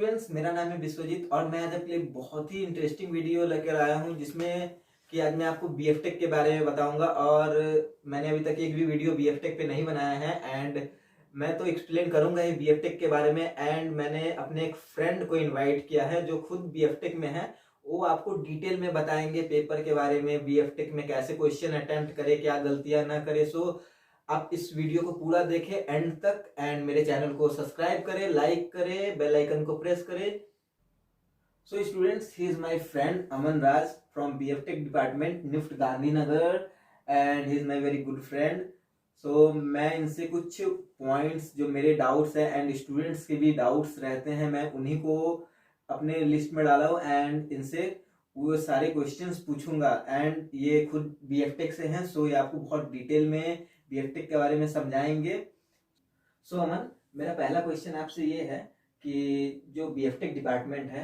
Students, मेरा नाम है विश्वजीत और मैं आज आपके लिए बहुत ही इंटरेस्टिंग वीडियो लेकर आया हूं जिसमें कि आज मैं आपको बीएफटेक के बारे में बताऊंगा। और मैंने अभी तक एक भी वीडियो बीएफटेक पे नहीं बनाया है एंड मैं तो एक्सप्लेन करूंगा ही बीएफटेक के बारे में। एंड मैंने अपने एक फ्रेंड को इनवाइट किया है जो खुद बीएफटेक में है। वो आपको डिटेल में बताएंगे पेपर के बारे में, बीएफटेक में कैसे क्वेश्चन अटेम्प्ट करे, क्या गलतियां ना करे। सो आप इस वीडियो को पूरा देखें एंड तक एंड मेरे चैनल को सब्सक्राइब करें, लाइक करें, बेल आइकन को प्रेस करें। So students, he is my friend Aman Raj from BFTech department NIFT Gandhinagar and he is my very good friend. So मैं इनसे कुछ पॉइंट्स जो मेरे डाउट्स हैं एंड स्टूडेंट्स के भी डाउट्स रहते हैं, मैं उन्हीं को अपने लिस्ट में डाला हूँ एंड इनसे वो सारे क्वेश्चंस पूछूंगा। एंड ये खुद बीएफटेक से हैं, सो ये आपको बहुत डिटेल में बीएफटेक के बारे में समझाएंगे। सो अमन, मेरा पहला क्वेश्चन आपसे ये है कि जो बीएफटेक डिपार्टमेंट है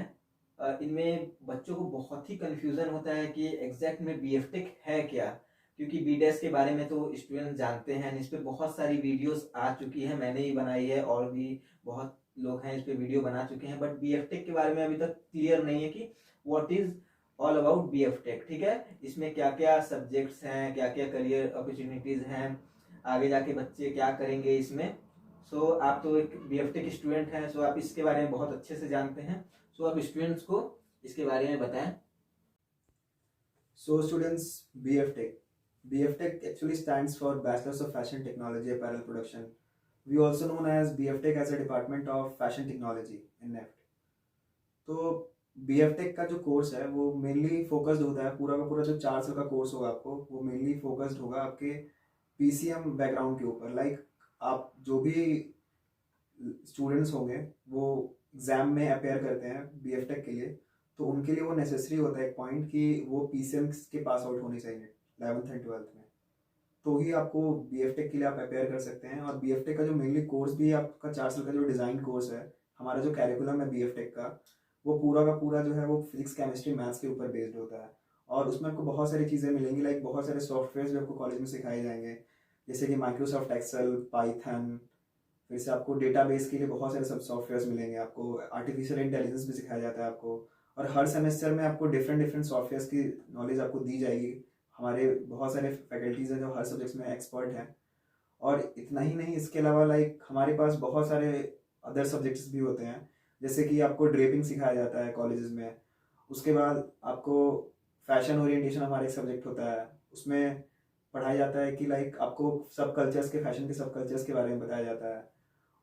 इनमें बच्चों को बहुत ही कंफ्यूजन होता है कि एग्जैक्ट में बीएफटेक है क्या। क्योंकि बीडेस के बारे में तो स्टूडेंट जानते हैं, इस पे बहुत सारी वीडियोस आ चुकी हैं, मैंने ही बनाई है और भी बहुत लोग हैं इस पे वीडियो बना चुके हैं। बट बीएफटेक के बारे में अभी तक क्लियर नहीं है कि what is all about BFTech. ठीक है, इसमें क्या क्या सब्जेक्ट्स हैं, क्या क्या करियर अपॉर्चुनिटीज हैं, आगे जाके बच्चे क्या करेंगे इसमें। सो आप तो एक बीएफटेक स्टूडेंट हैं, सो आप इसके बारे में बहुत अच्छे से जानते हैं। सो आप स्टूडेंट्स को इसके बारे में बताएं। So students, BFTech actually stands for Bachelors of Fashion Technology Apparel Production. We also known as BFTech as a department of Fashion Technology in NEFT. तो BFTech का जो कोर्स है वो मेनली फोकस्ड होता है, पूरा का पूरा जो 4 साल का कोर्स होगा आपको वो मेनली फोकस्ड होगा आपके PCM बैकग्राउंड के ऊपर। लाइक आप जो भी स्टूडेंट्स होंगे वो एग्जाम में अपेयर करते हैं BFTech के लिए, तो उनके लिए वो नेसेसरी होता है एक पॉइंट कि वो PCM के पास आउट होने चाहिए 11th एंड 12th में, तो ही आपको BFTech के लिए आप अपेयर कर सकते हैं। और BFTech का जो मेनली कोर्स भी आपका 4 साल का जो डिज़ाइन कोर्स है, हमारा जो कैरिकुलम है BFTech का वो पूरा का पूरा जो है वो फिजिक्स केमिस्ट्री मैथ्स के ऊपर बेस्ड होता है। और उसमें आपको बहुत सारी चीज़ें मिलेंगी, लाइक बहुत सारे सॉफ्टवेयर जो आपको कॉलेज में सिखाए जाएंगे, जैसे कि माइक्रोसॉफ्ट एक्सेल, पाइथन। फिर से आपको डेटाबेस के लिए बहुत सारे सब सॉफ्टवेयर मिलेंगे, आपको आर्टिफिशियल इंटेलिजेंस भी सिखाया जाता है आपको। और हर सेमेस्टर में आपको डिफरेंट डिफरेंट सॉफ्टवेयर की नॉलेज आपको दी जाएगी। हमारे बहुत सारे फैकल्टीज़ हैं जो हर सब्जेक्ट्स में एक्सपर्ट हैं। और इतना ही नहीं, इसके अलावा लाइक हमारे पास बहुत सारे अदर सब्जेक्ट्स भी होते हैं, जैसे कि आपको ड्रेपिंग सिखाया जाता है कॉलेजेस में। उसके बाद आपको फैशन ओरिएंटेशन हमारा एक सब्जेक्ट होता है, उसमें पढ़ाया जाता है कि लाइक आपको सब कल्चर्स के, फैशन के सब कल्चर्स के बारे में बताया जाता है।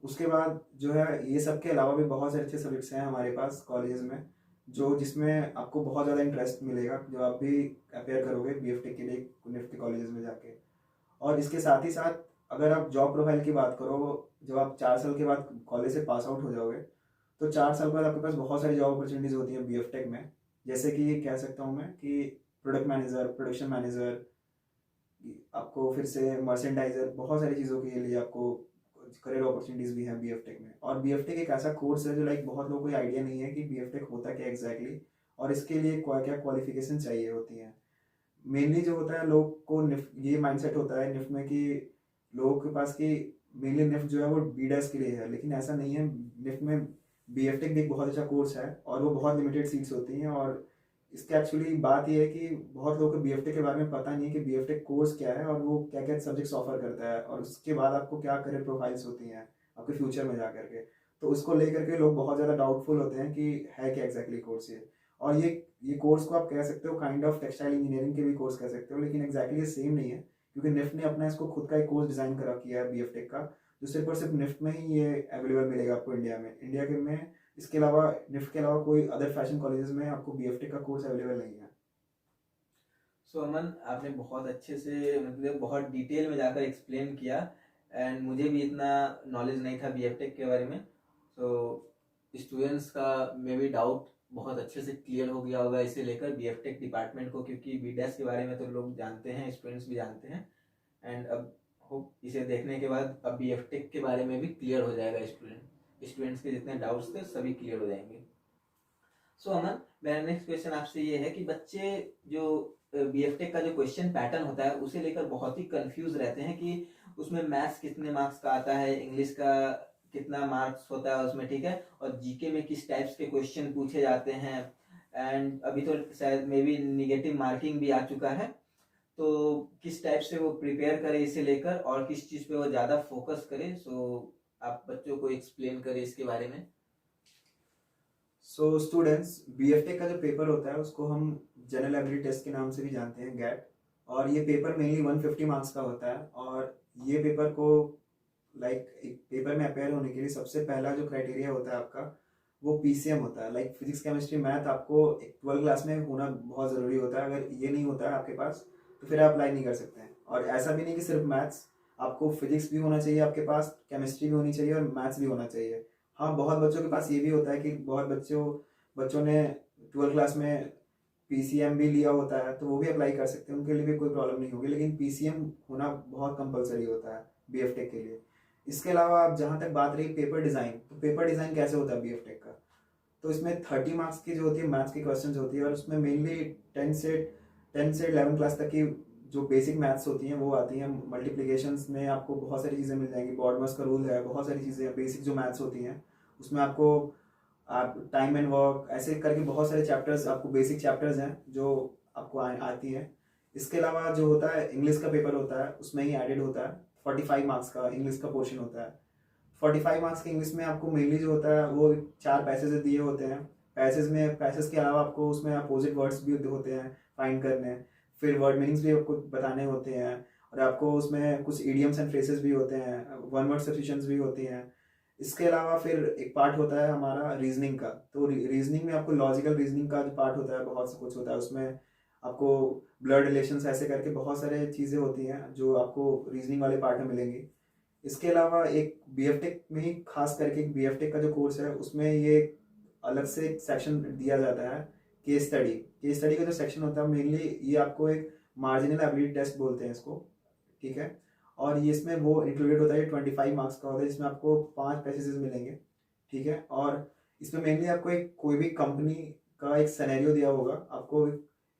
उसके बाद जो है ये सब के अलावा भी बहुत सारे अच्छे सब्जेक्ट्स हैं हमारे पास कॉलेज में, जो जिसमें आपको बहुत ज़्यादा इंटरेस्ट मिलेगा जब आप भी अपेयर करोगे BFTech के लिए निफ्ट के कॉलेजेस में जाके। और इसके साथ ही साथ अगर आप जॉब प्रोफाइल की बात करो, जब आप 4 साल के बाद कॉलेज से पास आउट हो जाओगे तो 4 साल के बाद आपके पास बहुत सारी जॉब अपॉर्चुनिटीज़ होती हैं BFTech में। जैसे कि कह सकता हूँ मैं कि प्रोडक्ट मैनेजर, प्रोडक्शन मैनेजर, आपको फिर से मर्चेंडाइजर, बहुत सारी चीज़ों के लिए आपको करियर अपॉर्चुनिटीज़ भी हैं BFTech में। और BFTech एक ऐसा कोर्स है जो लाइक बहुत लोगों को आइडिया नहीं है कि BFTech होता क्या एग्जैक्टली और इसके लिए क्या क्या क्वालिफिकेशन चाहिए होती हैं। मेनली जो होता है लोग को निफ्ट ये माइंडसेट होता है निफ्ट में कि लोगों के पास कि मेनली निफ्ट जो है वो BDAS के लिए है, लेकिन ऐसा नहीं है। निफ्ट में BFTech भी एक बहुत अच्छा कोर्स है और वो बहुत लिमिटेड सीट्स होती हैं। और इसके एक्चुअली बात ये है कि बहुत लोगों को BFTech के बारे में पता नहीं है कि BFTech कोर्स क्या है और वो क्या क्या सब्जेक्ट्स ऑफर करता है और उसके बाद आपको क्या करियर प्रोफाइल्स होती हैं आपके फ्यूचर में जा करके। तो उसको लेकर के लोग बहुत ज़्यादा डाउटफुल होते हैं कि है क्या एग्जैक्टली कोर्स ये। और ये कोर्स को आप कह सकते हो काइंड ऑफ टेक्सटाइल इंजीनियरिंग के भी कोर्स कह सकते हो, लेकिन एग्जैक्टली ये सेम नहीं है, क्योंकि निफ्ट ने अपना इसको खुद का एक कोर्स डिज़ाइन करा किया है BFTech का, जो सिर्फ और सिर्फ निफ्ट में ही ये अवेलेबल मिलेगा आपको इंडिया के में। इसके अलावा निफ्ट के अलावा कोई अदर फैशन कॉलेजेस में आपको BFTech का कोर्स अवेलेबल नहीं है। सो अमन, आपने बहुत अच्छे से मतलब बहुत डिटेल में जाकर एक्सप्लेन किया एंड मुझे भी इतना नॉलेज नहीं था बीएफटेक के बारे में। सो स्टूडेंट्स का मे भी डाउट बहुत अच्छे से क्लियर हो गया होगा इसे लेकर बीएफटेक डिपार्टमेंट को, क्योंकि बीडेस के बारे में तो लोग जानते हैं, स्टूडेंट्स भी जानते हैं। एंड अब होप इसे देखने के बाद अब बीएफटेक के बारे में भी क्लियर हो जाएगा, स्टूडेंट्स के जितने डाउट्स थे सभी क्लियर हो जाएंगे। सो अमन, मेरा नेक्स्ट क्वेश्चन आपसे ये है कि बच्चे जो बीएफटेक का जो क्वेश्चन पैटर्न होता है उसे लेकर बहुत ही कंफ्यूज रहते हैं कि उसमें मैथ्स कितने मार्क्स का आता है, इंग्लिश का कितना मार्क्स होता है उसमें, ठीक है, और जीके में किस टाइप्स के क्वेश्चन पूछे जाते हैं, एंड अभी तो शायद मे बी निगेटिव मार्किंग भी आ चुका है, तो किस टाइप से वो प्रिपेयर करे इसे लेकर और किस चीज पे वो ज्यादा फोकस करे। सो आप बच्चों को एक्सप्लेन करें इसके बारे में। सो स्टूडेंट्स, बीएफटेक का जो पेपर होता है उसको हम जनरल एबिलिटी टेस्ट के नाम से भी जानते हैं, गैट। और ये पेपर मेनली 150 मार्क्स का होता है। और ये पेपर को एक पेपर में अपेयर होने के लिए सबसे पहला जो क्राइटेरिया होता है आपका, वो पीसीएम होता है। फिजिक्स केमिस्ट्री मैथ आपको 12 क्लास में होना बहुत ज़रूरी होता है। अगर ये नहीं होता है आपके पास तो फिर आप अप्लाई नहीं कर सकते हैं। और ऐसा भी नहीं कि सिर्फ मैथ्स, आपको फिजिक्स भी होना चाहिए आपके पास, केमिस्ट्री भी होनी चाहिए और मैथ्स भी होना चाहिए। हाँ, बहुत बच्चों के पास ये भी होता है कि बहुत बच्चों ने 12 क्लास में पीसीएम भी लिया होता है, तो वो भी अप्लाई कर सकते हैं, उनके लिए भी कोई प्रॉब्लम नहीं होगी। लेकिन पीसीएम होना बहुत कंपलसरी होता है बीएफटेक के लिए। इसके अलावा आप जहाँ तक बात रही पेपर डिज़ाइन, तो पेपर डिज़ाइन कैसे होता है बीएफटेक का, तो इसमें 30 मार्क्स की जो होती है मैथ्स की क्वेश्चन होती है। और उसमें मेनली 10 से 11 क्लास तक की जो बेसिक मैथ्स होती हैं वो आती हैं। मल्टीप्लिकेशंस में आपको बहुत सारी चीज़ें मिल जाएंगी, बॉडमस का रूल है, बहुत सारी चीज़ें बेसिक जो मैथ्स होती हैं उसमें आपको आप टाइम एंड वर्क ऐसे करके बहुत सारे चैप्टर्स, आपको बेसिक चैप्टर्स हैं जो आपको आती हैं। इसके अलावा जो होता है इंग्लिश का पेपर होता है, उसमें ही एडेड होता है 45 मार्क्स का इंग्लिश का पोर्शन होता है। 45 मार्क्स के इंग्लिश में आपको मेनली जो होता है वो 4 पैसेज दिए होते हैं। पैसेज के अलावा आपको उसमें अपोजिट वर्ड्स भी होते हैं फाइंड करने, फिर वर्ड मीनिंग्स भी आपको बताने होते हैं, और आपको उसमें कुछ इडियम्स एंड फ्रेसेस भी होते हैं, वन वर्ड सब्स्टिट्यूशंस भी होती हैं। इसके अलावा फिर एक पार्ट होता है हमारा रीजनिंग का। तो रीजनिंग में आपको लॉजिकल रीजनिंग का जो पार्ट होता है बहुत कुछ होता है उसमें। आपको ब्लड रिलेशंस ऐसे करके बहुत सारे चीज़ें होती हैं जो आपको रीजनिंग वाले पार्ट में मिलेंगी। इसके अलावा एक बीएफटेक में ही खास करके एक बीएफटेक का जो कोर्स है उसमें ये अलग से एक सेक्शन दिया जाता है, केस स्टडी का जो सेक्शन होता है मेनली ये आपको एक मार्जिनल एबिलिटी टेस्ट बोलते हैं इसको, ठीक है। और ये इसमें वो इंक्लूडेड होता है, 25 मार्क्स का होता है, जिसमें आपको 5 पैसेजेस मिलेंगे, ठीक है। और इसमें मेनली आपको एक कोई भी कंपनी का एक सिनेरियो दिया होगा, आपको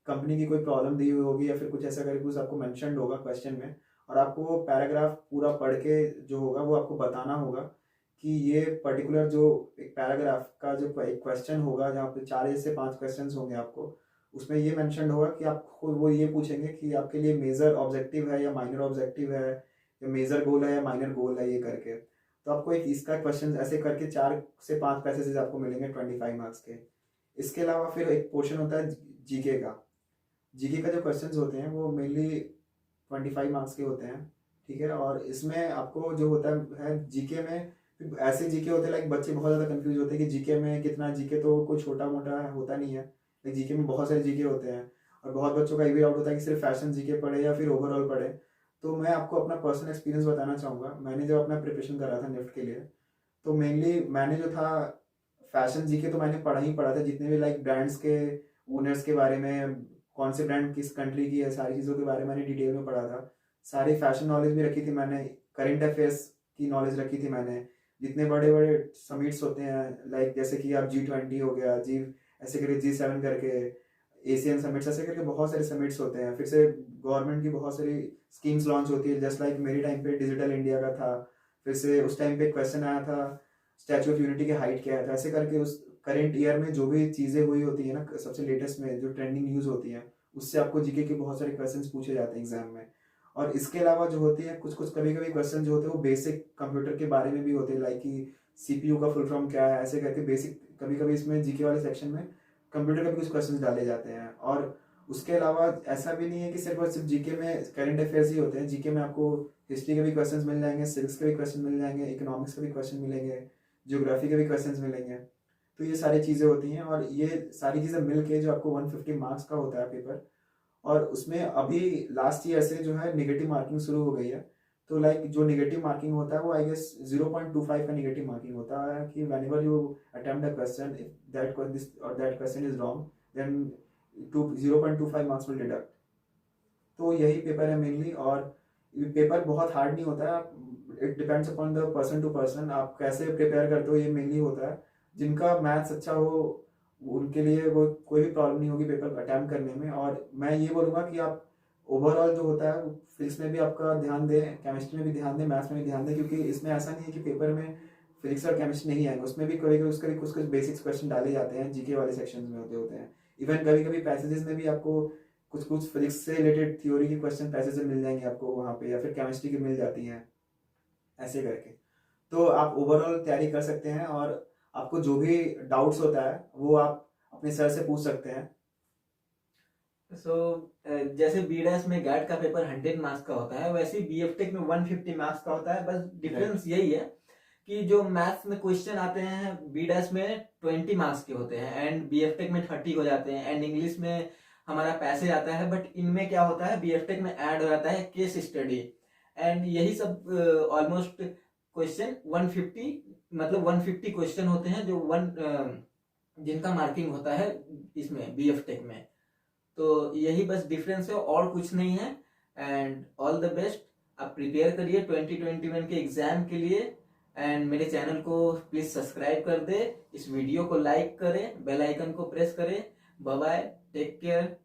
कंपनी की कोई प्रॉब्लम दी हुई होगी या फिर कुछ ऐसा करके कुछ आपको मेंशन्ड होगा क्वेश्चन में, और आपको वो पैराग्राफ पूरा पढ़ के जो होगा वो आपको बताना होगा कि ये पर्टिकुलर जो एक पैराग्राफ का जो एक क्वेश्चन होगा जहाँ पे 4 से 5 क्वेश्चन होंगे आपको, उसमें ये मेंशन होगा कि आपको वो ये पूछेंगे कि आपके लिए मेजर ऑब्जेक्टिव है या माइनर ऑब्जेक्टिव है, या मेजर गोल है या माइनर गोल है, ये करके। तो आपको एक इसका क्वेश्चन ऐसे करके 4 से 5 पैसेजेस आपको मिलेंगे 25 मार्क्स के। इसके अलावा फिर एक पोर्शन होता है जीके का। जीके का जो क्वेश्चंस होते हैं वो मेनली 25 मार्क्स के होते हैं, ठीक है। और इसमें आपको जो होता है जीके में ऐसे जीके होते हैं बच्चे बहुत ज़्यादा कंफ्यूज होते हैं कि जीके में कितना, जीके तो कोई छोटा मोटा होता नहीं है, लेकिन जीके में बहुत सारे जीके होते हैं। और बहुत बच्चों का ये भी डाउट होता है कि सिर्फ फैशन जीके पढ़े या फिर ओवरऑल पढ़े। तो मैं आपको अपना पर्सनल एक्सपीरियंस बताना चाहूँगा। मैंने जब अपना प्रिपरेशन करा था निफ्ट के लिए, तो मेनली मैंने जो था फैशन जीके तो मैंने पढ़ा ही पढ़ा था, जितने भी ब्रांड्स के ओनर्स के बारे में, कौन से ब्रांड किस कंट्री की है, सारी चीज़ों के बारे में मैंने डिटेल में पढ़ा था। सारी फैशन नॉलेज भी रखी थी मैंने, करेंट अफेयर्स की नॉलेज रखी थी मैंने। जितने बड़े बड़े समिट्स होते हैं जैसे कि आप G20 हो गया, ऐसे करके G7 करके, एशियन समिट्स ऐसे करके बहुत सारे समिट्स होते हैं। फिर से गवर्नमेंट की बहुत सारी स्कीम्स लॉन्च होती है, जस्ट मेरे टाइम पे डिजिटल इंडिया का था। फिर से उस टाइम पे क्वेश्चन आया था स्टैचू ऑफ यूनिटी की हाइट क्या है, तो ऐसे करके उस करेंट ईयर में जो भी चीज़ें हुई होती है ना, सबसे लेटेस्ट में जो ट्रेंडिंग न्यूज़ होती है, उससे आपको जीके के बहुत सारे क्वेश्चंस पूछे जाते हैं एग्जाम में। और इसके अलावा जो होती है कुछ कभी कभी क्वेश्चन जो होते हैं वो बेसिक कंप्यूटर के बारे में भी होते हैं, कि सीपीयू का फुल फॉर्म क्या है, ऐसे करके बेसिक कभी कभी इसमें जीके वाले सेक्शन में कंप्यूटर के भी कुछ क्वेश्चन डाले जाते हैं। और उसके अलावा ऐसा भी नहीं है कि सिर्फ और सिर्फ जीके में करेंट अफेयर्स ही होते हैं। जीके में आपको हिस्ट्री के भी क्वेश्चन मिल जाएंगे, सिविक्स के भी क्वेश्चन मिल जाएंगे, इकोनॉमिक्स के भी क्वेश्चन मिलेंगे, ज्योग्राफी के भी क्वेश्चन मिलेंगे। तो ये सारी चीज़ें होती हैं, और ये सारी चीज़ें मिल के जो आपको 150 मार्क्स का होता है पेपर। और उसमें अभी लास्ट ईयर से जो है नेगेटिव मार्किंग शुरू हो गई है। तो जो नेगेटिव मार्किंग होता है वो आई गेस 0.25 का नेगेटिव मार्किंग होता है कि whenever you attempt a question, if that question is wrong, then 0.25 marks will deduct. तो यही पेपर है मेनली। और पेपर बहुत हार्ड नहीं होता है, it depends upon the person to person, आप कैसे प्रिपेयर करते हो ये मेनली होता है। जिनका मैथ्स अच्छा हो उनके लिए वो कोई भी प्रॉब्लम नहीं होगी पेपर अटैम्प्ट करने में। और मैं ये बोलूँगा कि आप ओवरऑल जो होता है फिजिक्स में भी आपका ध्यान दें, केमिस्ट्री में भी ध्यान दें, मैथ्स में भी ध्यान दें, क्योंकि इसमें ऐसा नहीं है कि पेपर में फिजिक्स और केमिस्ट्री नहीं आएंगे, उसमें भी कभी कभी उसके कुछ कुछ बेसिक्स क्वेश्चन डाले जाते हैं, जीके वाले सेक्शन में होते हैं। इवन कभी कभी पैसेजेस में भी आपको कुछ कुछ फिजिक्स से रिलेटेड थ्योरी के क्वेश्चन पैसेज में मिल जाएंगे आपको वहाँ पे, या फिर केमिस्ट्री की मिल जाती हैं, ऐसे करके। तो आप ओवरऑल तैयारी कर सकते हैं, और आपको जो भी डाउट्स होता है वो आप अपने सर से पूछ सकते हैं। जैसे बीडैश में गैट का पेपर 100 मार्क्स का होता है, वैसे ही बीएफटेक में 150 मार्क्स का होता है। बस डिफरेंस यही है कि जो मैथ्स में क्वेश्चन आते हैं बीडैश में 20 मार्क्स के होते हैं एंड बीएफटेक में 30 हो जाते हैं, एंड इंग्लिश में हमारा पैसेज आता है। बट इनमें क्या होता है, बीएफटेक में ऐड हो जाता है केस स्टडी, एंड यही सब ऑलमोस्ट क्वेश्चन 150, मतलब 150 क्वेश्चन होते हैं जो जिनका मार्किंग होता है इसमें बीएफटेक में। तो यही बस डिफरेंस है, और कुछ नहीं है। एंड ऑल द बेस्ट, आप प्रिपेयर करिए 2021 के एग्जाम के लिए। एंड मेरे चैनल को प्लीज सब्सक्राइब कर दे, इस वीडियो को लाइक करें, बेल आइकन को प्रेस करें। Bye bye, take care.